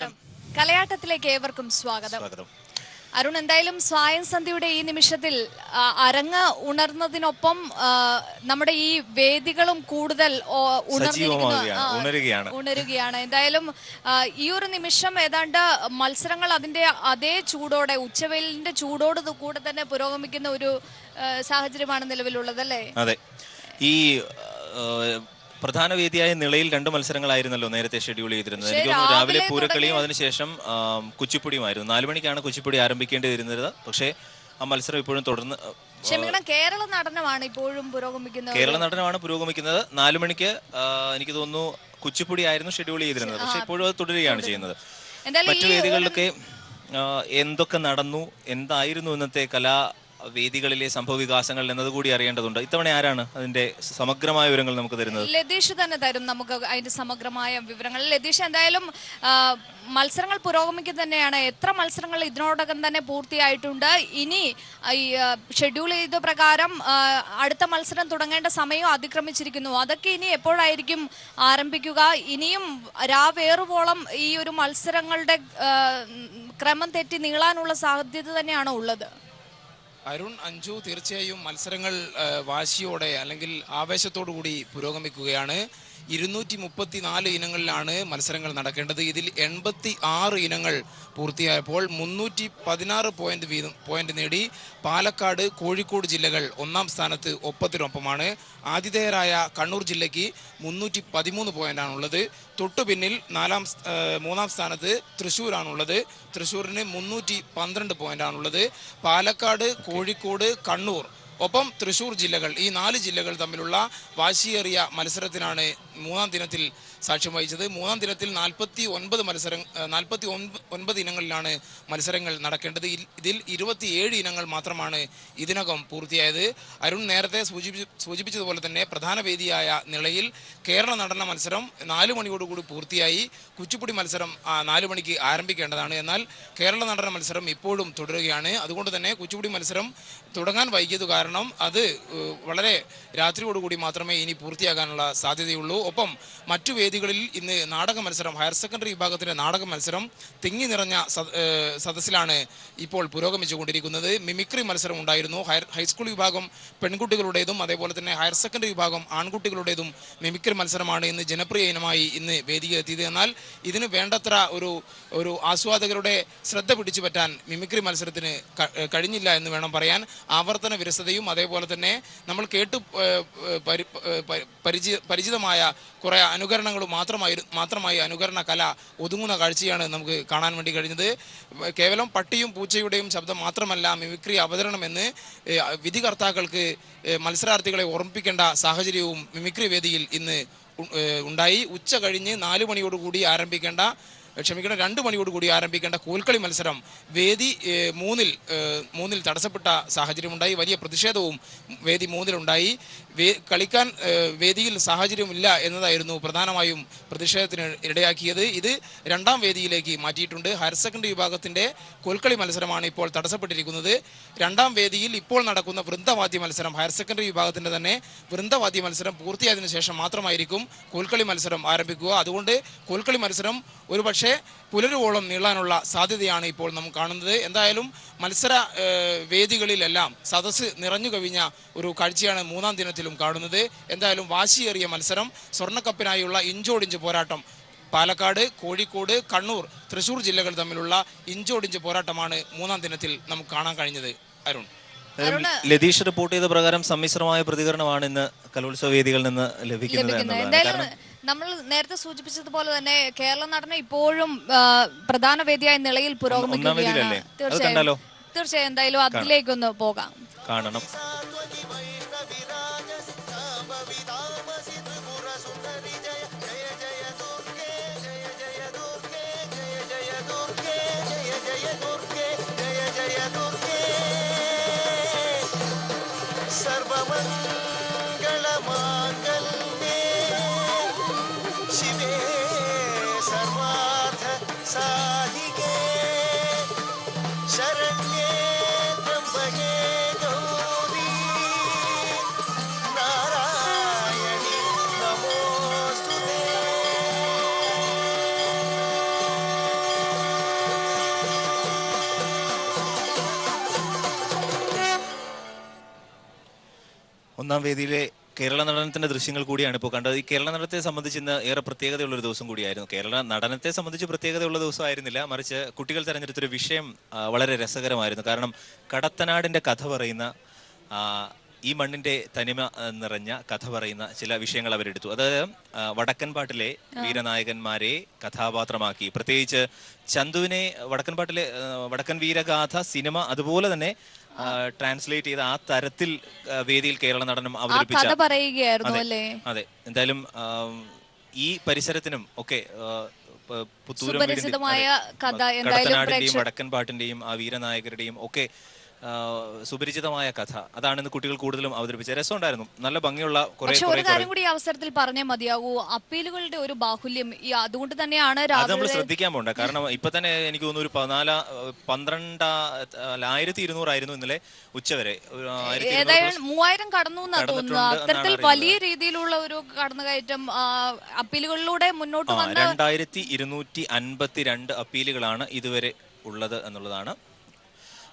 നമസ്കാരം. കലയാട്ടത്തിലേക്ക് ഏവർക്കും സ്വാഗതം. അരുൺ, എന്തായാലും സ്വായം സന്ധ്യയുടെ ഈ നിമിഷത്തിൽ അരങ്ങ് ഉണർന്നതിനൊപ്പം നമ്മുടെ ഈ വേദികളും കൂടുതൽ ഉണരുകയാണ്. എന്തായാലും ഈ ഒരു നിമിഷം ഏതാണ്ട് മത്സരങ്ങൾ അതിന്റെ അതേ ചൂടോടെ, ഉച്ചവെയിലിന്റെ ചൂടോട് കൂടെ തന്നെ പുരോഗമിക്കുന്ന ഒരു സാഹചര്യമാണ് നിലവിലുള്ളത്, അല്ലേ? അതെ. ഈ പ്രധാന വേദിയായ നിളയിൽ 2 മത്സരങ്ങളായിരുന്നല്ലോ നേരത്തെ ഷെഡ്യൂൾ ചെയ്തിരുന്നത്. എനിക്ക് തോന്നുന്നു രാവിലെ പൂരക്കളിയും അതിനുശേഷം കുച്ചിപ്പുടിയുമായിരുന്നു. 4 മണിക്കാണ് കുച്ചിപ്പുടി ആരംഭിക്കേണ്ടി വരുന്നത്. പക്ഷേ ആ മത്സരം ഇപ്പോഴും തുടർന്ന് കേരള നടനമാണ് ഇപ്പോഴും പുരോഗമിക്കുന്നത്. 4 മണിക്ക് എനിക്ക് തോന്നുന്നു കുച്ചിപ്പുടി ആയിരുന്നു ഷെഡ്യൂൾ ചെയ്തിരുന്നത്. പക്ഷെ ഇപ്പോഴും അത് തുടരുകയാണ് ചെയ്യുന്നത്. മറ്റു വേദികളിലൊക്കെ എന്തൊക്കെ നടന്നു, എന്തായിരുന്നു ഇന്നത്തെ വേദികളിലെ സംഭവ വികാസങ്ങൾ എന്നതുകൂടി അറിയേണ്ടതുണ്ട്. ഇത്തവണ ആരാണ് അതിന്റെ സമഗ്രമായ വിവരങ്ങൾ നമുക്ക് തരുന്നത്? ലതീഷ് തന്നെ തരും നമുക്ക് അതിന്റെ സമഗ്രമായ വിവരങ്ങൾ. ലതീഷ്, എന്തായാലും മത്സരങ്ങൾ പുരോഗമിക്കുക തന്നെയാണ്. എത്ര മത്സരങ്ങൾ ഇതിനോടകം തന്നെ പൂർത്തിയായിട്ടുണ്ട്? ഇനി ഷെഡ്യൂൾ ചെയ്ത പ്രകാരം അടുത്ത മത്സരം തുടങ്ങേണ്ട സമയം അതിക്രമിച്ചിരിക്കുന്നു. അതൊക്കെ ഇനി എപ്പോഴായിരിക്കും ആരംഭിക്കുക? ഇനിയും രാവേറുവോളം ഈ ഒരു മത്സരങ്ങളുടെ ക്രമം തെറ്റി നീളാനുള്ള സാധ്യത തന്നെയാണോ ഉള്ളത്? അരുൺ, അഞ്ജു, തീർച്ചയായും മത്സരങ്ങൾ വാശിയോടെ അല്ലെങ്കിൽ ആവേശത്തോടു കൂടി പുരോഗമിക്കുകയാണ്. 234 ഇനങ്ങളിലാണ് മത്സരങ്ങൾ നടക്കേണ്ടത്. ഇതിൽ 86 ഇനങ്ങൾ പൂർത്തിയായപ്പോൾ 316 പോയിന്റ് നേടി പാലക്കാട്, കോഴിക്കോട് ജില്ലകൾ 1-ാം സ്ഥാനത്ത് ഒപ്പത്തിനൊപ്പമാണ്. ആതിഥേയരായ കണ്ണൂർ ജില്ലയ്ക്ക് 313 പോയിന്റാണുള്ളത്. തൊട്ടു പിന്നിൽ 3-ാം സ്ഥാനത്ത് തൃശ്ശൂരാണുള്ളത്. തൃശ്ശൂരിന് 312 പോയിന്റാണുള്ളത്. പാലക്കാട്, കോഴിക്കോട്, കണ്ണൂർ ഒപ്പം തൃശ്ശൂർ ജില്ലകൾ, ഈ 4 ജില്ലകൾ തമ്മിലുള്ള വാശിയേറിയ മത്സരത്തിനാണ് 3-ാം ദിനത്തിൽ സാക്ഷ്യം വഹിച്ചത്. 3-ാം ദിനത്തിൽ 49 ഇനങ്ങളിലാണ് മത്സരങ്ങൾ നടക്കേണ്ടത്. ഇതിൽ 27 ഇനങ്ങൾ മാത്രമാണ് ഇതിനകം പൂർത്തിയായത്. അരുൺ നേരത്തെ സൂചിപ്പിച്ചതുപോലെ തന്നെ പ്രധാന വേദിയായ നിളയിൽ കേരള നടന മത്സരം 4 മണിയോടുകൂടി പൂർത്തിയായി. കുച്ചിപ്പുടി മത്സരം 4 മണിക്ക് ആരംഭിക്കേണ്ടതാണ്. എന്നാൽ കേരള നടന മത്സരം ഇപ്പോഴും തുടരുകയാണ്. അതുകൊണ്ട് തന്നെ കുച്ചിപ്പുടി മത്സരം തുടങ്ങാൻ വൈകിയത് കാരണം അത് വളരെ രാത്രിയോടുകൂടി മാത്രമേ ഇനി പൂർത്തിയാകാനുള്ള സാധ്യതയുള്ളൂ. ഒപ്പം മറ്റു വേദികളിൽ ഇന്ന് നാടക മത്സരം, ഹയർ സെക്കൻഡറി വിഭാഗത്തിൻ്റെ നാടക മത്സരം തിങ്ങി നിറഞ്ഞ സദസ്സിലാണ് ഇപ്പോൾ പുരോഗമിച്ചുകൊണ്ടിരിക്കുന്നത്. മിമിക്രി മത്സരം ഉണ്ടായിരുന്നു. ഹൈസ്കൂൾ വിഭാഗം പെൺകുട്ടികളുടേതും അതേപോലെ തന്നെ ഹയർ സെക്കൻഡറി വിഭാഗം ആൺകുട്ടികളുടേതും മിമിക്രി മത്സരമാണ് ഇന്ന് ജനപ്രിയ ഇനമായി ഇന്ന് വേദിയിലെത്തിയത്. എന്നാൽ ഇതിന് വേണ്ടത്ര ഒരു ആസ്വാദകരുടെ ശ്രദ്ധ പിടിച്ചു പറ്റാൻ മിമിക്രി മത്സരത്തിന് കഴിഞ്ഞില്ല എന്ന് വേണം പറയാൻ. ആവർത്തന വിരസതയും അതേപോലെ തന്നെ നമ്മൾ പരിചിതമായ കുറേ അനുകരണങ്ങളും മാത്രമായി അനുകരണ കല ഒതുങ്ങുന്ന കാഴ്ചയാണ് നമുക്ക് കാണാൻ വേണ്ടി കഴിഞ്ഞത്. കേവലം പട്ടിയും പൂച്ചയുടെയും ശബ്ദം മാത്രമല്ല മിമിക്രി അവതരണമെന്ന് വിധികർത്താക്കൾക്ക് മത്സരാർത്ഥികളെ ഓർമ്മിപ്പിക്കേണ്ട സാഹചര്യവും മിമിക്രി വേദിയിൽ ഇന്ന് ഉണ്ടായി. ഉച്ച കഴിഞ്ഞ് 4 മണിയോടുകൂടി ആരംഭിക്കേണ്ട 2 മണിയോടുകൂടി ആരംഭിക്കേണ്ട കോൽക്കളി മത്സരം വേദി 3-ൽ തടസ്സപ്പെട്ട സാഹചര്യമുണ്ടായി. വലിയ പ്രതിഷേധവും വേദി 3-ലുണ്ടായി. കളിക്കാൻ വേദിയിൽ സാഹചര്യമില്ല എന്നതായിരുന്നു പ്രധാനമായും പ്രതിഷേധത്തിന് ഇടയാക്കിയത്. ഇത് 2-ാം വേദിയിലേക്ക് മാറ്റിയിട്ടുണ്ട്. ഹയർ സെക്കൻഡറി വിഭാഗത്തിൻ്റെ കോൽക്കളി മത്സരമാണ് ഇപ്പോൾ തടസ്സപ്പെട്ടിരിക്കുന്നത്. 2-ാം വേദിയിൽ ഇപ്പോൾ നടക്കുന്ന വൃന്ദവാദ്യ മത്സരം, ഹയർ സെക്കൻഡറി വിഭാഗത്തിൻ്റെ തന്നെ വൃന്ദവാദ്യ മത്സരം പൂർത്തിയായതിനു ശേഷം മാത്രമായിരിക്കും കോൽക്കളി മത്സരം ആരംഭിക്കുക. അതുകൊണ്ട് കോൽക്കളി മത്സരം ഒരുപക്ഷെ പുലരുവോളം നീളാനുള്ള സാധ്യതയാണ് ഇപ്പോൾ നാം കാണുന്നത്. എന്തായാലും മത്സര വേദികളിലെല്ലാം സദസ്സ് നിറഞ്ഞു കവിഞ്ഞ ഒരു കാഴ്ചയാണ് 3-ാം ദിനത്തിലും കാണുന്നത്. എന്തായാലും വാശിയേറിയ മത്സരം, സ്വർണ്ണക്കപ്പിനായുള്ള ഇഞ്ചോടിഞ്ച് പോരാട്ടം, പാലക്കാട്, കോഴിക്കോട്, കണ്ണൂർ, തൃശ്ശൂർ ജില്ലകൾ തമ്മിലുള്ള ഇഞ്ചോടിഞ്ച് പോരാട്ടമാണ് 3-ാം ദിനത്തിൽ നമുക്ക് കാണാൻ കഴിഞ്ഞത്. അരുൺ, ലതീഷ് റിപ്പോർട്ട് ചെയ്ത പ്രകാരം സമ്മിശ്രമായ പ്രതികരണമാണ് ഇന്ന് കലോത്സവ വേദികളിൽ നിന്ന് ലഭിക്കുന്നത്. നമ്മൾ നേരത്തെ സൂചിപ്പിച്ചതുപോലെ തന്നെ കേരള നടനം ഇപ്പോഴും പ്രധാന വേദിയായ നിലയിൽ പുരോഗമിക്കുകയാണ്. തീർച്ചയായും എന്തായാലും അതിലേക്കൊന്ന് പോകാം, കാണണം. शिवे सर्वार्थ साधिके शरण्ये त्र्यंबके गौरी ഒന്നാം വേദിയിലെ കേരള നടനത്തിന്റെ ദൃശ്യങ്ങൾ കൂടിയാണ് ഇപ്പോൾ കണ്ടത്. ഈ കേരള നടനത്തെ സംബന്ധിച്ച് ഇന്ന് ഏറെ പ്രത്യേകതയുള്ള ഒരു ദിവസം കൂടിയായിരുന്നു. കേരള നടനത്തെ സംബന്ധിച്ച് പ്രത്യേകതയുള്ള ദിവസമായിരുന്നില്ല, മറിച്ച് കുട്ടികൾ തെരഞ്ഞെടുത്തൊരു വിഷയം വളരെ രസകരമായിരുന്നു. കാരണം കടത്തനാടിന്റെ കഥ പറയുന്ന, ഈ മണ്ണിന്റെ തനിമ നിറഞ്ഞ കഥ പറയുന്ന ചില വിഷയങ്ങൾ അവരെടുത്തു. അതായത് വടക്കൻ പാട്ടിലെ വീരനായകന്മാരെ കഥാപാത്രമാക്കി, പ്രത്യേകിച്ച് ചന്തുവിനെ വടക്കൻ വീരഗാഥ സിനിമ അതുപോലെ തന്നെ ട്രാൻസ്ലേറ്റ് ചെയ്ത ആ തരത്തിൽ വേദിയിൽ കേരള നടനം അവതരിപ്പിച്ച പറയുകയായിരുന്നു അല്ലേ? അതെ, എന്തായാലും ഈ പരിസരത്തിനും ഒക്കെ പുത്തൂരം കടത്തനാടിന്റെയും വടക്കൻ പാട്ടിന്റെയും ആ വീരനായകരുടെയും ഒക്കെ സുപരിചിതമായ കഥ അതാണ് ഇന്ന് കുട്ടികൾ കൂടുതലും അവതരിപ്പിച്ചത്. രസമുണ്ടായിരുന്നു, നല്ല ഭംഗിയുള്ള ഒരു കാര്യം കൂടി അവസരത്തിൽ പറഞ്ഞേ മതിയാകൂ, അപ്പീലുകളുടെ ഒരു ബാഹുല്യം അതുകൊണ്ട് തന്നെയാണ് അത് നമ്മൾ ശ്രദ്ധിക്കാൻ പോണ്ട. കാരണം ഇപ്പൊ തന്നെ എനിക്ക് തോന്നുന്നു ഒരു 1200 ആയിരുന്നു ഇന്നലെ ഉച്ചവരെ. 3000 കടന്നു എന്നാ തോന്നുന്നു. അത്തരത്തിൽ വലിയ രീതിയിലുള്ള ഒരു കടന്നുകയറ്റം അപ്പീലുകളിലൂടെ മുന്നോട്ട് വന്ന 2252 അപ്പീലുകളാണ് ഇതുവരെ ഉള്ളത് എന്നുള്ളതാണ്.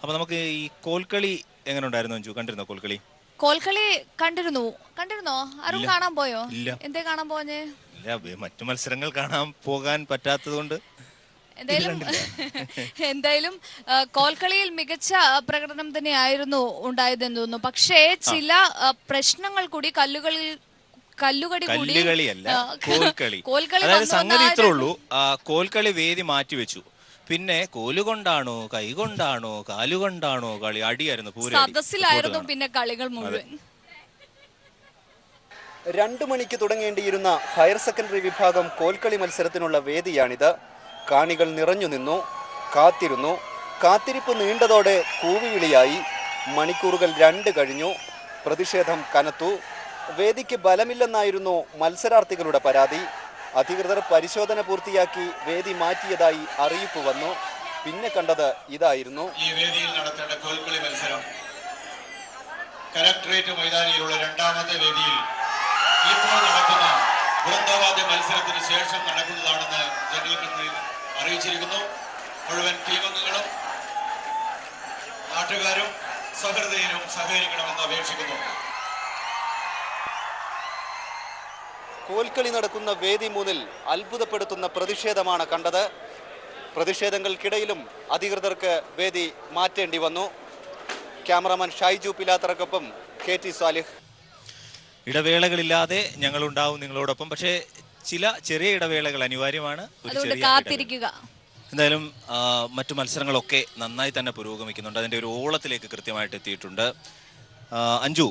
അപ്പൊ നമുക്ക് ഈ കോൽക്കളി എങ്ങനെ ഉണ്ടായിരുന്നു അഞ്ജു? കണ്ടിരുന്നോ കോൽക്കളി? കോൽക്കളി കണ്ടിരുന്നോ? ആരും കാണാൻ പോയോ? എന്തേ കാണാൻ പോഞ്ഞേ? ഇല്ല, മറ്റു മത്സരങ്ങൾ കാണാൻ പോകാൻ പറ്റാത്തത് കൊണ്ട്. എന്തായാലും കോൽക്കളിയിൽ മികച്ച പ്രകടനം തന്നെയായിരുന്നു ഉണ്ടായതെന്ന് തോന്നുന്നു. പക്ഷേ ചില പ്രശ്നങ്ങൾ കൂടി കല്ലുകളിയല്ല, കോൽക്കളി. അതായത് സംഗതി ഇത്രേ ഉള്ളൂ, കോൽക്കളി വേദി മാറ്റിവെച്ചു. പിന്നെ കോലുകൊണ്ടാണോ കൈകൊണ്ടാണോ കാലുകൊണ്ടാണോ കളി? അടിയായിരുന്നു, സദസ്സിലായിരുന്നു പിന്നെ കളികൾ മുഴുവൻ. 2 മണിക്ക് തുടങ്ങേണ്ടിയിരുന്ന ഹയർ സെക്കൻഡറി വിഭാഗം കോൽക്കളി മത്സരത്തിനുള്ള വേദിയാണിത്. കാണികൾ നിറഞ്ഞു നിന്നു, കാത്തിരുന്നു. കാത്തിരിപ്പ് നീണ്ടതോടെ കൂവിവിളിയായി. മണിക്കൂറുകൾ 2 കഴിഞ്ഞു. പ്രതിഷേധം കനത്തു. വേദിക്ക് ബലമില്ലെന്നായിരുന്നു മത്സരാർത്ഥികളുടെ പരാതി. അധികൃതർ പരിശോധന പൂർത്തിയാക്കി വേദി മാറ്റിയതായി അറിയിപ്പ് വന്നു. പിന്നെ കണ്ടത് ഇതായിരുന്നു. ഈ വേദിയിൽ നടത്തേണ്ട കോൽക്കളി മത്സരം കലക്ടറേറ്റ് മൈതാനിയിലുള്ള 2ാമത്തെ വേദിയിൽ ഇപ്പോൾ നടക്കുന്ന വൃന്ദവാദ്യ മത്സരത്തിന് ശേഷം നടക്കുന്നതാണെന്ന് ജനറൽ കൺവീനർ അറിയിച്ചിരിക്കുന്നു. മുഴുവൻ ടീമംഗങ്ങളും നാട്ടുകാരും സഹൃദയരും സഹകരിക്കണമെന്ന് അപേക്ഷിക്കുന്നു. കോൽക്കളി നടക്കുന്ന വേദി മുന്നിൽ അത്ഭുതപ്പെടുത്തുന്ന പ്രതിഷേധമാണ് കണ്ടത്. പ്രതിഷേധങ്ങൾക്കിടയിലും അധികൃതർക്ക് വേദി മാറ്റേണ്ടി വന്നു. ക്യാമറാമാൻ ഷൈജു പിലാത്തറക്കൊപ്പം KT സാലിഹ്. ഇടവേളകളില്ലാതെ ഞങ്ങളുണ്ടാവും നിങ്ങളോടൊപ്പം. പക്ഷേ ചില ചെറിയ ഇടവേളകൾ അനിവാര്യമാണ്. എന്തായാലും മറ്റു മത്സരങ്ങളൊക്കെ നന്നായി തന്നെ പുരോഗമിക്കുന്നുണ്ട്. അതിന്റെ ഒരു ഓളത്തിലേക്ക് കൃത്യമായിട്ട് എത്തിയിട്ടുണ്ട്. അഞ്ജു,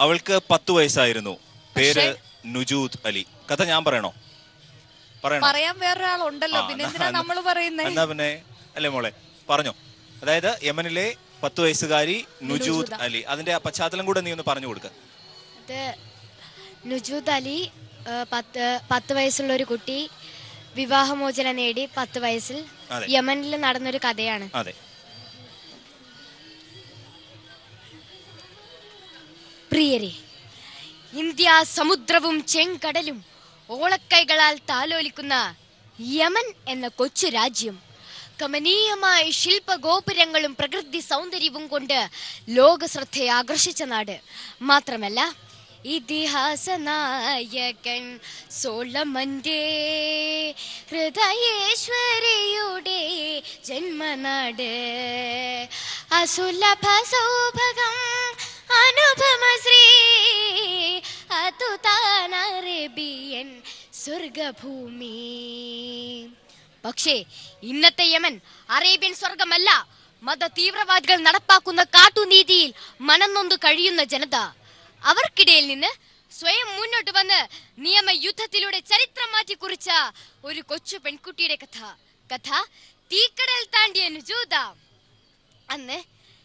അവൾക്ക് 10 വയസ്സായിരുന്നു. പേര് നുജൂദ് അലി. കഥ ഞാൻ പറയണോ? പറയാൻ വേറൊരാളുണ്ടല്ലോ, പിന്നെ എന്തിനാ നമ്മൾ പറയുന്നത്? എന്നാ പിന്നെ അല്ലേ മോളെ, പറഞ്ഞോ. അതായത് യമനിലെ 10 വയസ്സുകാരി നുജൂദ് അലി, അതിന്റെ പശ്ചാത്തലം കൂടെ നീ ഒന്ന് പറഞ്ഞു കൊടുക്ക. നുജൂദ് അലി 10 വയസ്സുള്ള ഒരു കുട്ടി വിവാഹമോചനം നേടി 10 വയസ്സിൽ യമനിൽ നടന്നൊരു കഥയാണ്. അതെ. പ്രിയരെ, ഇന്ത്യ സമുദ്രവും ചെങ്കടലും ഓളക്കൈകളാൽ താലോലിക്കുന്ന യമൻ എന്ന കൊച്ചു രാജ്യം കമനീയമായ ശില്പഗോപുരങ്ങളും പ്രകൃതി സൗന്ദര്യവും കൊണ്ട് ലോകശ്രദ്ധയെ ആകർഷിച്ച നാട്. മാത്രമല്ല, ഇതിഹാസ നായകൻ സോളമന്റെ ഹൃദയേശ്വരിയുടെ ജന്മനാട്. അസുലഭ സൗഭഗം അനുപമശ്രീ അതുതാനറേബ്യൻ സ്വർഗഭൂമി. പക്ഷേ ഇന്നത്തെ യമൻ അറേബ്യൻ സ്വർഗമല്ല. മത തീവ്രവാദികൾ നടപ്പാക്കുന്ന കാട്ടുനീതിയിൽ മനംനൊന്ത് കഴിയുന്ന ജനത. അവർക്കിടയിൽ നിന്ന് സ്വയം മുന്നോട്ട് വന്ന് നിയമയുദ്ധത്തിലൂടെ ചരിത്രം മാറ്റി കുറിച്ച ഒരു കൊച്ചു പെൺകുട്ടിയുടെ കഥ തീക്കടൽ താണ്ടിയ നുജൂദ. അന്ന്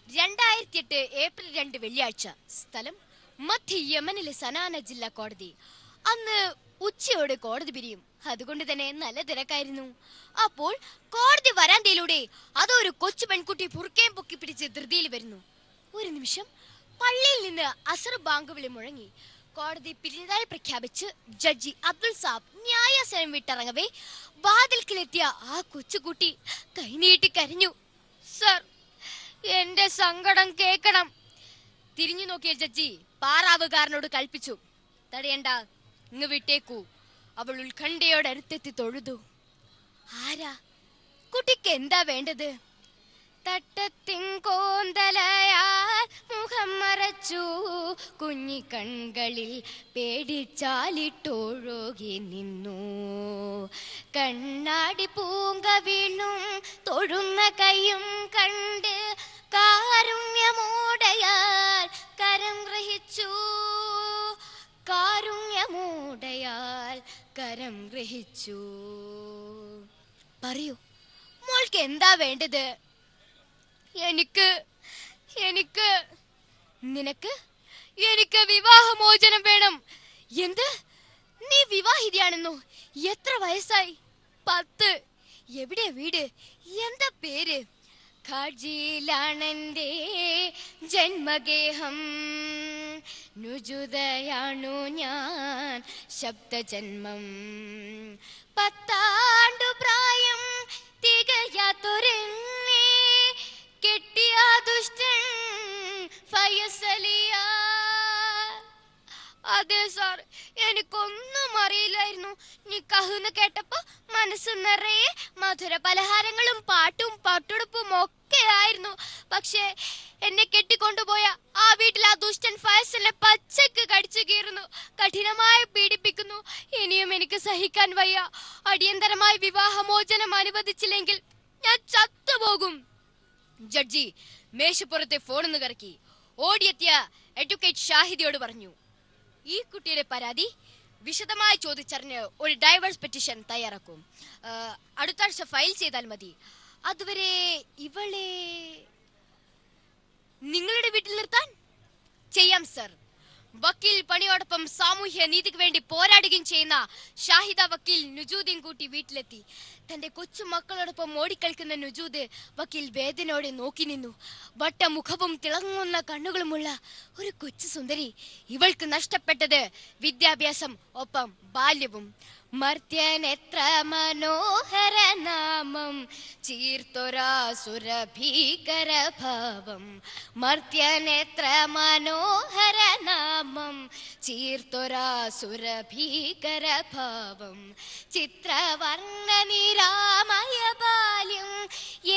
2008 ഏപ്രിൽ 2 വെള്ളിയാഴ്ച. സ്ഥലം മധ്യ യമനിലെ സനാന ജില്ലാ കോടതി. അന്ന് ഉച്ചയോടെ കോടതി പിരിയും. അതുകൊണ്ട് തന്നെ നല്ല തിരക്കായിരുന്നു. അപ്പോൾ കോടതി വരാന്തയിലൂടെ അതൊരു കൊച്ചു പെൺകുട്ടി ബുർക്കയും പൊക്കി പിടിച്ച് ധൃതിയിൽ വരുന്നു. ഒരു നിമിഷം പള്ളിയിൽ നിന്ന് അസർ ബാങ്ക് വിളി മുഴങ്ങി. കോടതി പിരിഞ്ഞതായി പ്രഖ്യാപിച്ച് ജഡ്ജി അബ്ദുൾ സാബ് ന്യായാസനം വിട്ടിറങ്ങവേ വാതിൽക്കിലെത്തിയ ആ കൊച്ചുകുട്ടി കൈനീട്ടി കരഞ്ഞു. സർ, എന്റെ സങ്കടം കേൾക്കണം. തിരിഞ്ഞു നോക്കിയ ജഡ്ജി പാറാവുകാരനോട് കൽപ്പിച്ചു, തടയണ്ട, ഇങ്ങ് വിട്ടേക്കൂ. അവൾ ഉത്കണ്ഠയോട് അടുത്തെത്തി തൊഴുതു. ആരാ? കുട്ടിക്ക് എന്താ വേണ്ടത്? തട്ടത്തിങ്കോന്തലയാൽ മുഖം മറച്ചു, കുഞ്ഞിക്കൺകളിൽ പേടിച്ചാലിട്ടൊഴുകി നിന്നു. കണ്ണാടി പൂങ്ക വീണും തൊഴുന്ന കൈയും കണ്ട് കാരുണ്യമോടയാൽ കരം ഗ്രഹിച്ചു. കാരുണ്യമോടയാൽ കരം ഗ്രഹിച്ചു. പറയൂ, മോൾക്ക് എന്താ വേണ്ടത്? എനിക്ക് എനിക്ക് നിനക്ക് എനിക്ക് വിവാഹമോചനം വേണം. എന്ത്? നീ വിവാഹിതയാണെന്നോ? എത്ര വയസ്സായി? 10. എവിടെ വീട്? എന്താ പേര്? ഖാജിയിലാണെന്റെ ജന്മഗേഹം, നുജുതയാണു ഞാൻ ശബ്ദജന്മം. 10 ആണ്ടു പ്രായം തികയാത്തൊരെന്നെ കെട്ടിയ ദുഷ്ടൻ ഫയസലിയ. അതെ സാർ, എനിക്കൊന്നും അറിയില്ലായിരുന്നു. നിക്കാഹെന്ന് കേട്ടപ്പോ മനസ്സ് നിറയെ മധുര പലഹാരങ്ങളും പാട്ടും പട്ടുടുപ്പും ഒക്കെ ആയിരുന്നു. പക്ഷേ എന്നെ കെട്ടിക്കൊണ്ടുപോയ ആ വീട്ടിൽ ആ ദുഷ്ടൻ ഫയസലിനെ പച്ചക്ക് കടിച്ചു കീറുന്നു, കഠിനമായി പീഡിപ്പിക്കുന്നു. ഇനിയും എനിക്ക് സഹിക്കാൻ വയ്യ. അടിയന്തരമായി വിവാഹമോചനം അനുവദിച്ചില്ലെങ്കിൽ ഞാൻ ചത്തുപോകും. ജഡ്ജി മേശപ്പുറത്തെ ഫോണെന്ന് കറക്കി ഓടിയെത്തിയ അഡ്വക്കേറ്റ് ഷാഹിദിയോട് പറഞ്ഞു, ഈ കുട്ടിയുടെ പരാതി വിശദമായി ചോദിച്ചറിഞ്ഞ് ഒരു ഡൈവേഴ്സ് പെറ്റീഷൻ തയ്യാറാക്കും. അടുത്ത ആഴ്ച ഫയൽ ചെയ്താൽ മതി. അതുവരെ ഇവളെ നിങ്ങളുടെ വീട്ടിൽ നിർത്താൻ ചെയ്യാം സർ. വക്കീൽ പണിയോടൊപ്പം സാമൂഹ്യ നീതിക്ക് വേണ്ടി പോരാടുകയും ചെയ്യുന്ന ഷാഹിദ വക്കീൽ നുജൂദിൻ കൂട്ടി വീട്ടിലെത്തി. തന്റെ കൊച്ചു മക്കളോടൊപ്പം ഓടിക്കളിക്കുന്ന നുജൂദ് വക്കീൽ വേദനയോടെ നോക്കി നിന്നു. വട്ടമുഖവും തിളങ്ങുന്ന കണ്ണുകളുമുള്ള ഒരു കൊച്ചു സുന്ദരി. ഇവൾക്ക് നഷ്ടപ്പെട്ടത് വിദ്യാഭ്യാസം, ഒപ്പം ബാല്യവും. മർത്യനെത്ര മനോഹര നാമം ചീർത്തൊരാസുരഭീകര ഭാവം. മർത്യനെത്ര മനോഹര നാമം ചീർത്തൊരാസുരഭീകര ഭാവം. ചിത്രവർണ്ണ നിരാമയ ബാല്യം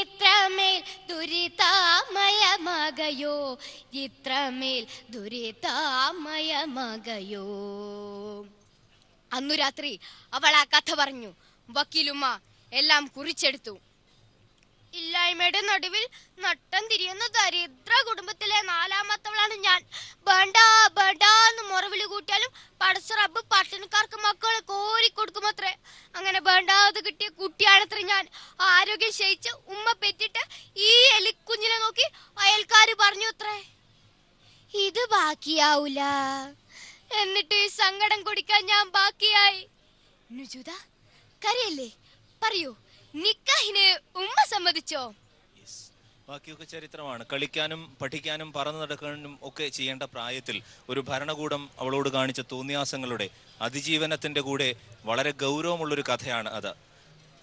ഇത്രമേൽ ദുരിതാമയമകയോ, ഇത്രമേൽ ദുരിതാമയമകയോ. അന്നു രാത്രി അവൾ ആ കഥ പറഞ്ഞു. വക്കീലുമ്മ എല്ലാം കുറിച്ചെടുത്തു. ഇല്ലായ്മയുടെ നടുവിൽ നട്ടം തിരിയുന്ന ദരിദ്ര കുടുംബത്തിലെ 4ാമത്തവളാണ് ഞാൻ. ബേണ്ട ബേണ്ട എന്ന് മുറവിളി കൂട്ടിയാലും പടച്ച റബ്ബ് പട്ടിണിക്കാർക്ക് മക്കളെ കോരി കൊടുക്കുമത്രേ. അങ്ങനെ വേണ്ടാതെ കിട്ടിയ കുട്ടിയാണത്രേ ഞാൻ. ആരോഗ്യം ക്ഷയിച്ച് ഉമ്മ പെറ്റിട്ട് ഈ എലിക്കുഞ്ഞിനെ നോക്കി അയൽക്കാര് പറഞ്ഞു അത്രേ, ഇത് ബാക്കിയാവൂല. എന്നിട്ട് ഈ സങ്കടം കുടിക്കാൻ ഞാൻ ബാക്കിയായി. നുജൂദ, കരയല്ലേ, പറയൂ, നിക്കാഹിന് ഉമ്മ സമ്മതിച്ചോ? ബാക്കിയൊക്കെ ചരിത്രമാണ്. കളിക്കാനും പഠിക്കാനും പറന്നു നടക്കാനും ഒക്കെ ചെയ്യേണ്ട പ്രായത്തിൽ ഒരു ഭരണകൂടം അവളോട് കാണിച്ച തോന്നിയാസങ്ങളുടെ അതിജീവനത്തിന്റെ കൂടെ വളരെ ഗൗരവമുള്ളൊരു കഥയാണ് അത്.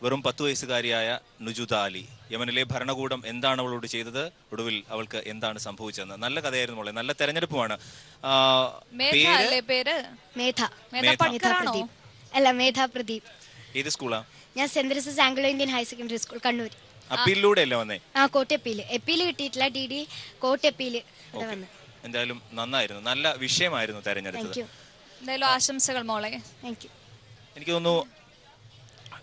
വെറും 10 വയസ്സുകാരിയായ നുജൂദ അലി. യമനിലെ ഭരണകൂടം എന്താണ് അവളോട് ചെയ്തത്, ഒടുവിൽ അവൾക്ക് എന്താണ് സംഭവിച്ചതെന്ന്. നല്ല കഥയായിരുന്നു മോളെ, നല്ല തെരഞ്ഞെടുപ്പുമാണ്. മേധാ പ്രദീപ്. ഏത് സ്കൂളാ? ഞാൻ saint Teresa's Anglo Indian higher secondary school, Kannur. അപ്പീലിലൂടെ അല്ലേ വന്നേ? കോട്ടപ്പീല്. എപ്പീല് കിട്ടിയിട്ടില്ല, DD കോട്ടപ്പീല് വന്നു. എന്തായാലും നന്നായിരുന്നു, നല്ല വിഷയമായിരുന്നു തെരഞ്ഞെടുത്തത്. എന്തായാലും ആശംസകൾ മോളെ. എനിക്ക് തോന്നുന്നു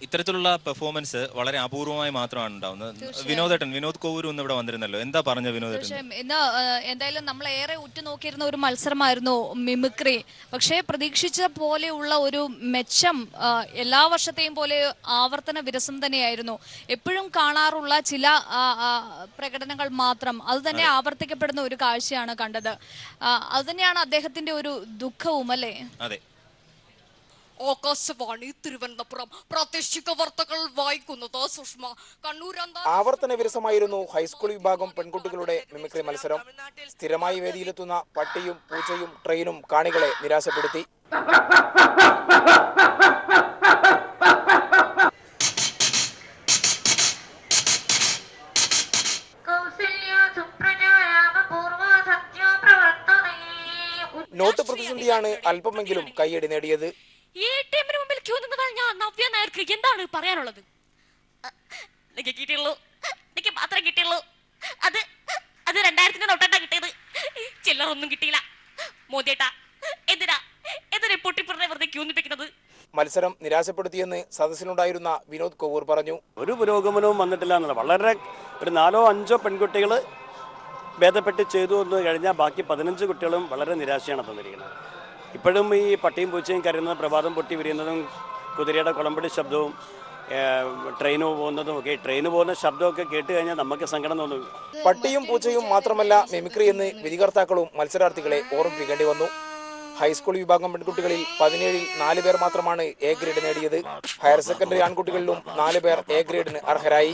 ഇത്തരത്തിലുള്ള പെർഫോമൻസ് വളരെ അപൂർവമായി മാത്രമാണ് ഉണ്ടാവുന്നത്. വിനോദ് കോവൂർ ഇന്ന് ഇവിടെ വന്നിരുന്നല്ലോ, എന്താ പറഞ്ഞ വിനോദേട്ടൻ? ഇന്ന് എന്തായാലും നമ്മൾ ഏറെ ഉറ്റുനോക്കിയിരുന്ന ഒരു മത്സരമായിരുന്നു മിമിക്രി. പക്ഷേ പ്രതീക്ഷിച്ച പോലെയുള്ള ഒരു മെച്ചം എല്ലാ വർഷത്തെയും പോലെ ആവർത്തന വിരസം തന്നെയായിരുന്നു. എപ്പോഴും കാണാറുള്ള ചില പ്രകടനങ്ങൾ മാത്രം അത് തന്നെ ആവർത്തിക്കപ്പെടുന്ന ഒരു കാഴ്ചയാണ് കണ്ടത്. അത് തന്നെയാണ് അദ്ദേഹത്തിന്റെ ഒരു ദുഃഖവും, അല്ലേ? അതെ. ആകാശവാണി തിരുവനന്തപുരം പ്രാദേശിക വാർത്തകൾ വായിക്കുന്നത് സുഷ്മ. കണ്ണൂർ ആവർത്തന വിരസമായിരുന്നു ഹൈസ്കൂൾ വിഭാഗം പെൺകുട്ടികളുടെ മിമിക്രി മത്സരം. സ്ഥിരമായി വേദിയിലെത്തുന്ന പട്ടിയും പൂച്ചയും ട്രെയിനും കാണികളെ നിരാശപ്പെടുത്തി. നോട്ട് പ്രതിസന്ധിയാണ് അല്പമെങ്കിലും കൈയടി നേടിയത്. മുമ്പിൽ ക്യൂ നിന്നതാണ് ഞാൻ. നവ്യ നായർക്ക് എന്താണ് പറയാനുള്ളത്? എനിക്ക് കിട്ടിയുള്ളൂ, എനിക്ക് മാത്രമേ കിട്ടിയുള്ളൂ. അത് 2000 നോട്ടാ കിട്ടിയത്, ചില്ലറൊന്നും കിട്ടിയില്ല. മോദിയേട്ടാ എന്തിനാ പൊട്ടിപ്പുറത്തെ വെറുതെ ക്യൂ നിൽപ്പിക്കുന്നത്? മത്സരം നിരാശപ്പെടുത്തിയെന്ന് സദസ്സിലുണ്ടായിരുന്ന വിനോദ് കോവൂർ പറഞ്ഞു. ഒരു പുരോഗമനവും വന്നിട്ടില്ല എന്നുള്ള വളരെ ഒരു 4-5 പെൺകുട്ടികൾ ഭേദപ്പെട്ട് ചെയ്തു എന്ന് കഴിഞ്ഞാൽ ബാക്കി 15 കുട്ടികളും വളരെ നിരാശയാണ് തന്നിരിക്കുന്നത്. ഇപ്പോഴും ഈ പട്ടിയും പൂച്ചയും കരയുന്നതും പ്രഭാതം പൊട്ടി വിരിയുന്നതും കുതിരയുടെ കുളമ്പടി ശബ്ദവും ട്രെയിന് പോകുന്നതും ഒക്കെ, ട്രെയിന് പോകുന്ന ശബ്ദമൊക്കെ കേട്ട് കഴിഞ്ഞാൽ നമുക്ക് സങ്കടം തോന്നും. പട്ടിയും പൂച്ചയും മാത്രമല്ല മിമിക്രി എന്ന് വിധികർത്താക്കളും മത്സരാർത്ഥികളെ ഓർമ്മിപ്പിക്കേണ്ടി വന്നു. ഹൈസ്കൂൾ വിഭാഗം പെൺകുട്ടികളിൽ 17-ൽ 4 പേർ മാത്രമാണ് എ ഗ്രേഡ് നേടിയത്. ഹയർ സെക്കൻഡറി ആൺകുട്ടികളിലും 4 പേർ എ ഗ്രേഡിന് അർഹരായി.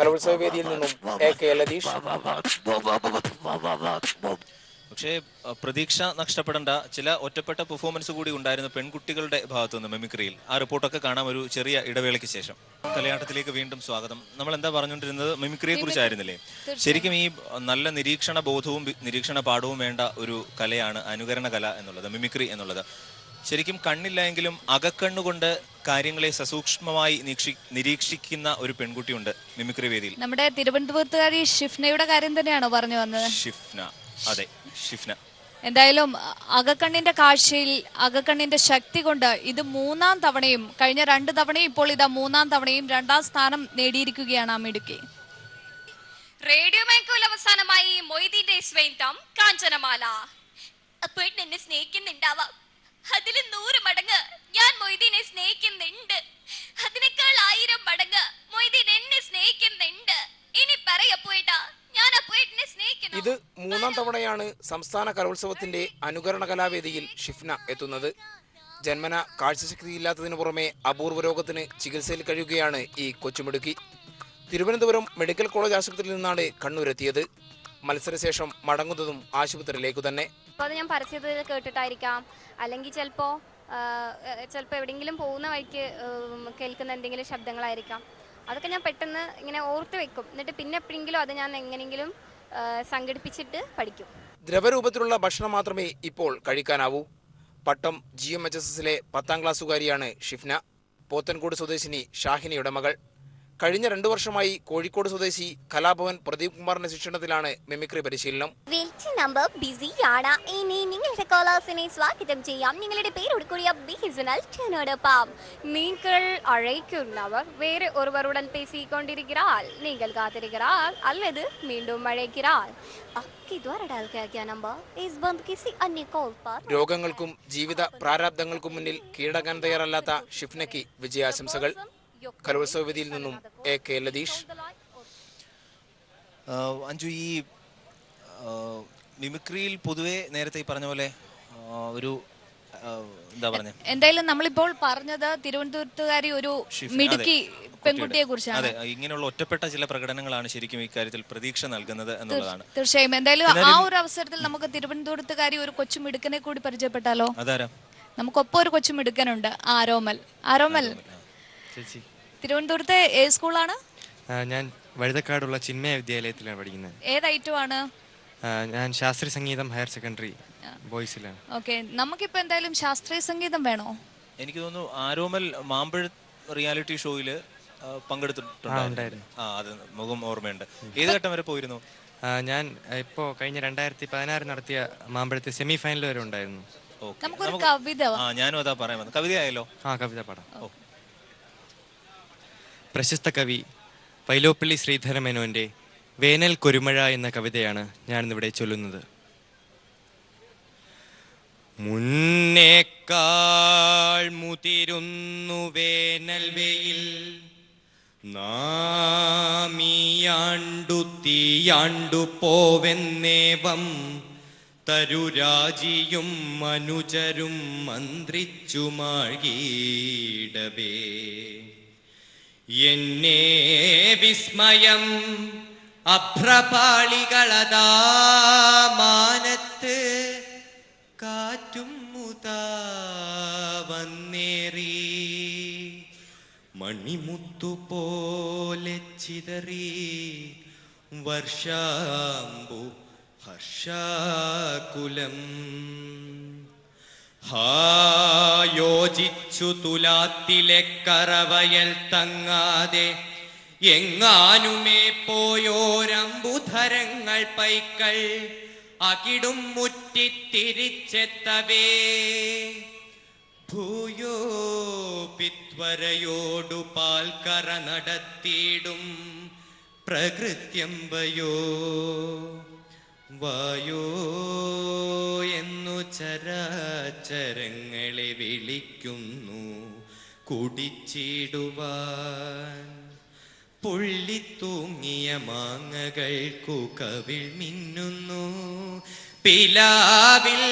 കലോത്സവ വേദിയിൽ നിന്നും AK ലതീഷ്. പക്ഷേ പ്രതീക്ഷ നഷ്ടപ്പെടേണ്ട ചില ഒറ്റപ്പെട്ട പെർഫോമൻസ് കൂടി ഉണ്ടായിരുന്ന പെൺകുട്ടികളുടെ ഭാഗത്തു നിന്ന് മിമിക്രിയിൽ. ആ റിപ്പോർട്ടൊക്കെ കാണാം ഒരു ചെറിയ ഇടവേളയ്ക്ക് ശേഷം. കലയാട്ടത്തിലേക്ക് വീണ്ടും സ്വാഗതം. നമ്മൾ എന്താ പറഞ്ഞുകൊണ്ടിരുന്നത്? മിമിക്രിയെ കുറിച്ചായിരുന്നില്ലേ? ശരിക്കും ഈ നല്ല നിരീക്ഷണ ബോധവും നിരീക്ഷണ പാഠവും വേണ്ട ഒരു കലയാണ് അനുകരണ കല എന്നുള്ളത്, മിമിക്രി എന്നുള്ളത്. ശരിക്കും കണ്ണില്ല എങ്കിലും അകക്കണ്ണുകൊണ്ട് കാര്യങ്ങളെ സസൂക്ഷ്മമായി നിരീക്ഷിക്കുന്ന ഒരു പെൺകുട്ടിയുണ്ട് മിമിക്രി വേദിയിൽ. നമ്മുടെ തിരുവനന്തപുരത്തുകാരി ഷിഫ്നയുടെ കാര്യം തന്നെയാണോ പറഞ്ഞു വന്നത്? ഷിഫ്ന, അതെ, ഷിഫ്ന. എന്തായാലും അകക്കണ്ണിന്റെ കാഴ്ചയിൽ, അകക്കണ്ണിന്റെ ശക്തി കൊണ്ട് ഇത് 3-ാം തവണയും, കഴിഞ്ഞ 2 തവണയും ഇപ്പോൾ ഇതാ 3-ാം തവണയും 2-ാം സ്ഥാനം നേടിയിരിക്കുകയാണ് ആ മിടുക്കി. റേഡിയോ മൈക്കോൽ അവസാനമായി മൊയ്തീന്റെ സ്വന്തം കാഞ്ചനമാല. അപ്പോൾ എന്നെ സ്നേഹിക്കുന്നുണ്ടാവാം, അതിൽ 100 മടങ്ങ് ഞാൻ മൊയ്തീനെ സ്നേഹിക്കുന്നുണ്ട്. അതിനേക്കാൾ 1000 മടങ്ങ് മൊയ്തീൻ എന്നെ സ്നേഹിക്കുന്നുണ്ട്. ഇനി പറയപ്പോയിട്ടാ ഞാൻ അപ്പോയിട്ടിനെ സ്നേഹിക്കുന്നു. ഇത് 3-ാം തവണയാണ് സംസ്ഥാന കലോത്സവത്തിന്റെ അനുകരണ കലാവേദിയിൽ ഷിഫ്ന എത്തുന്നത്. ജന്മന കാഴ്ചശക്തിയില്ലാത്തതിനു പുറമെ അപൂർവ രോഗത്തിന് ചികിത്സയിൽ കഴിയുകയാണ് ഈ കൊച്ചുമിടുക്കി. തിരുവനന്തപുരം മെഡിക്കൽ കോളേജ് ആശുപത്രിയിൽ നിന്നാണ് കണ്ണൂരെത്തിയത്. മത്സരശേഷം മടങ്ങുന്നതും ആശുപത്രിയിലേക്കു തന്നെ. അപ്പോൾ അത് ഞാൻ പരസ്യത്തിൽ കേട്ടിട്ടായിരിക്കാം, അല്ലെങ്കിൽ ചിലപ്പോൾ എവിടെയെങ്കിലും പോകുന്ന വഴിക്ക് കേൾക്കുന്ന എന്തെങ്കിലും ശബ്ദങ്ങളായിരിക്കാം. അതൊക്കെ ഞാൻ പെട്ടെന്ന് ഇങ്ങനെ ഓർത്ത് വെക്കും. എന്നിട്ട് പിന്നെ എപ്പോഴെങ്കിലും അത് ഞാൻ എങ്ങനെയെങ്കിലും സംഘടിപ്പിച്ചിട്ട് പഠിക്കും. ദ്രവരൂപത്തിലുള്ള ഭക്ഷണം മാത്രമേ ഇപ്പോൾ കഴിക്കാനാവൂ. പട്ടം GMHSസിലെ 10-ാം ക്ലാസ്സുകാരിയാണ് ഷിഫ്ന. പോത്തൻകോട് സ്വദേശിനി ഷാഹിനിയുടെ മകൾ. കഴിഞ്ഞ 2 വർഷമായി കോഴിക്കോട് സ്വദേശി കലാഭവൻ പ്രദീപ് കുമാറിന്റെ ശിക്ഷണത്തിലാണ് മിമിക്രി പരിശീലനം. നമ്പർ ബിസിയാണ്. ഇനി നിങ്ങളുടെ കോളേഴ്സിനെ സ്വാഗതം ചെയ്യാം. നിങ്ങളുടെ പേരോട് കൂടിയ ബിസിനൽ ടേണോടൊപ്പം നിങ്ങൾ അழைക്കുന്നവർ വേറെ ഒരുവരുடன் பேசிக்கொண்டிருக்கிறார். நீங்கள் காத்திருக்கிறார் அல்லது மீண்டும் அழைக்கிறார். आपके द्वारा डाल किया गया नंबर इस बंद किसी अन्य कॉल पर. രോഗങ്ങൾക്കും ജീവിത പ്രാരാബ്ദങ്ങൾക്കും മുന്നിൽ കീഴടങ്ങാൻ തയ്യാറല്ലാത്ത ഷിഫ്നയ്ക്ക് വിജയാശംസകൾ. കലോത്സവ വേദിയിൽ നിന്നും AK ലതീഷ്. അഞ്ജു, ഈ മിമിക്രിയിൽ പൊതുവെ നേരത്തെ ഈ പറഞ്ഞ പോലെ ഒരു എന്താ പറഞ്ഞ, എന്തായാലും നമ്മളിപ്പോൾ പറഞ്ഞത് തിരുവനന്തപുരത്തുകാരി ഒരു മിടുക്കി പെൺകുട്ടിയെ കുറിച്ചാണ്. അതെ, ഇങ്ങനെയുള്ള ഒറ്റപ്പെട്ട ചില പ്രകടനങ്ങളാണ് ശരിക്കും ഈ കാര്യത്തിൽ പ്രതീക്ഷ നൽകുന്നത് എന്നുള്ളതാണ്. തീർച്ചയായും. എന്തായാലും ആ ഒരു അവസരത്തിൽ നമുക്ക് തിരുവനന്തപുരത്തുകാരി ഒരു കൊച്ചു മിടുക്കനെ കൂടി പരിചയപ്പെട്ടാലോ? അതാരാ? നമുക്കൊപ്പം ഒരു കൊച്ചു മിടുക്കനുണ്ട്, ആരോമൽ. ആരോമൽ, തിരുവനന്തപുരത്തെ ഏത് സ്കൂളാണ്? ഞാൻ വഴുതക്കാടുള്ള ചിന്മയ വിദ്യാലയത്തിലാണ് പഠിക്കുന്നത്. ഏത് ഐറ്റമാണ്? ഞാൻ ശാസ്ത്രീയ സംഗീതം ഹയർ സെക്കൻഡറി ബോയ്സിലാണ്. ഓക്കെ, നമുക്കിപ്പോ എന്തായാലും ശാസ്ത്രീയ സംഗീതം വേണോ? എനിക്ക് തോന്നുന്നു ആരോമൽ മാമ്പഴ റിയാലിറ്റി ഷോയില് പങ്കെടുത്തിട്ടുണ്ടായിരുന്നു. അത് മുഖം ഓർമ്മയുണ്ട്. ഏത് ഘട്ടം വരെ പോയിരുന്നു? ഞാൻ ഇപ്പോൾ കഴിഞ്ഞ 2016 നടത്തിയ മാമ്പഴത്തെ സെമി ഫൈനൽ വരെ ഉണ്ടായിരുന്നു. നമുക്കൊരു കവിത. ഞാനും അതാ പറയാൻ വന്നു. കവിതയായല്ലോ? കവിത പാടാം. പ്രശസ്ത കവി വൈലോപ്പിള്ളി ശ്രീധരമേനോന്റെ വേനൽ കുരുമഴ എന്ന കവിതയാണ് ഞാനിന്നിവിടെ ചൊല്ലുന്നത്. മുന്നേക്കാൾ മുതിരുന്നു വേനൽ വെയിൽ, നാമിയാണ്ടു തീയാണ്ടു പോവെന്നേവം തരുരാജിയും മനുജരും മന്ത്രിച്ചു മാഴീടവേ. എന്നെ വിസ്മയം അഭ്രപാളികളതാ മാനത്ത് കാറ്റും മുതാ വന്നേറി, മണിമുത്തു പോലെ ചിതറി വർഷാമ്പു ഹർഷാകുലം യോജിച്ചു തുലാത്തിലെ കറവയൽ തങ്ങാതെ എങ്ങാനുമേ പോയോരമ്പുധരങ്ങൾ പൈക്കൾ അകിടും മുറ്റിത്തിരിച്ചെത്തവേ ഭൂയോ പിത്വരയോടു പാൽക്കറ നടത്തിയിടും പ്രകൃത്യംബയോ വായോ എന്നു ചരാചരങ്ങളെ വിളിക്കുന്നു കുടിച്ചിടുവാൻ പൊള്ളിത്തൂങ്ങിയ മാങ്ങകൾക്കു കവിൾ മിന്നുന്നു പിലാവിൽ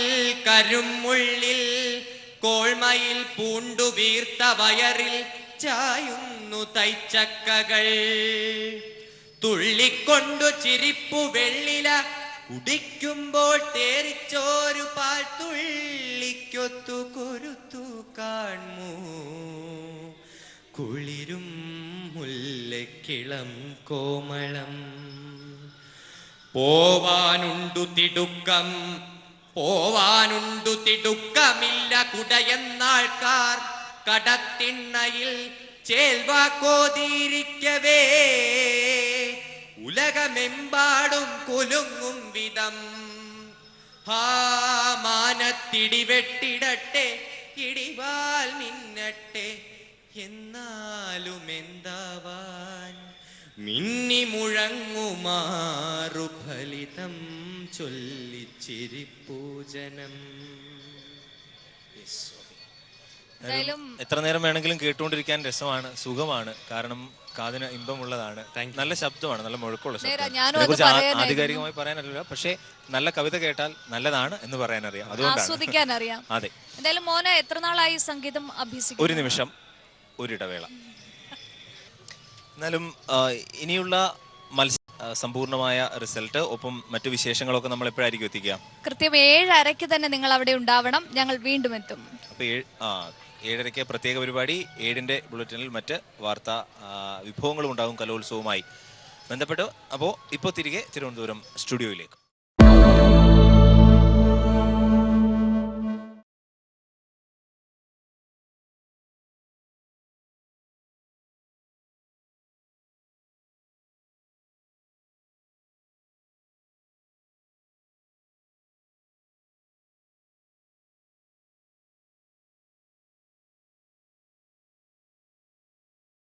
കരുമുള്ളിൽ കോൾമയിൽ പൂണ്ടു വീർത്ത വയറിൽ ചായുന്നു തൈച്ചക്കകൾ തുള്ളിക്കൊണ്ടു ചിരിപ്പു വെള്ളില കുടിക്കുമ്പോൾ തേറിച്ചോരു പാൽ തുള്ളിക്കൊത്തു കുരുത്തു കാൺമൂ കുളിരും മുല്ലക്കിളം കോമളം പോവാനുണ്ടു തിടുക്കമില്ല കുടയെന്നാൾക്കാർ കടത്തിണ്ണയിൽ ചേൽവാക്കോതിരിക്കവേ ഉലകമെമ്പാടും കുലുങ്ങും വിധം മാനത്തിടിവെട്ടിടട്ടെ ഇടിവാൽ മിന്നട്ടെ എന്നാലും എന്താവാൻ മിന്നി മുഴങ്ങുമാറു ഫലിതം ചൊല്ലിച്ചിരിപ്പൂജനം. എന്തായാലും എത്ര നേരം വേണമെങ്കിലും കേട്ടുകൊണ്ടിരിക്കാൻ രസമാണ്, സുഖമാണ്. കാരണം കാതിന് ഇമ്പമുള്ളതാണ്, നല്ല ശബ്ദമാണ്, നല്ല മുഴക്കമുള്ള ശബ്ദം. ഇതിനെക്കുറിച്ച് ആധികാരികമായി പറയാനല്ല, പക്ഷേ നല്ല കവിത കേട്ടാൽ നല്ലതാണ് എന്ന് പറയാനറിയാം, ആസ്വദിക്കാൻ അറിയാം. അതെ. എന്തായാലും മോനെ എത്ര നാളായി സംഗീതം അഭ്യസിക്കും? ഒരു നിമിഷം, ഒരിടവേള. എന്നാലും ഇനിയുള്ള സമ്പൂർണമായ റിസൾട്ട് ഒപ്പം മറ്റു വിശേഷങ്ങളൊക്കെ നമ്മൾ എപ്പോഴായിരിക്കും എത്തിക്കുക? കൃത്യം 7:30 തന്നെ നിങ്ങൾ അവിടെ ഉണ്ടാവണം. ഞങ്ങൾ വീണ്ടും എത്തും. അപ്പൊ 7:30 പ്രത്യേക പരിപാടി. 7-ന്റെ ബുള്ളറ്റിനിൽ മറ്റ് വാർത്താ വിഭവങ്ങളും ഉണ്ടാകും കലോത്സവവുമായി ബന്ധപ്പെട്ട്. അപ്പോൾ ഇപ്പോൾ തിരികെ തിരുവനന്തപുരം സ്റ്റുഡിയോയിലേക്ക്.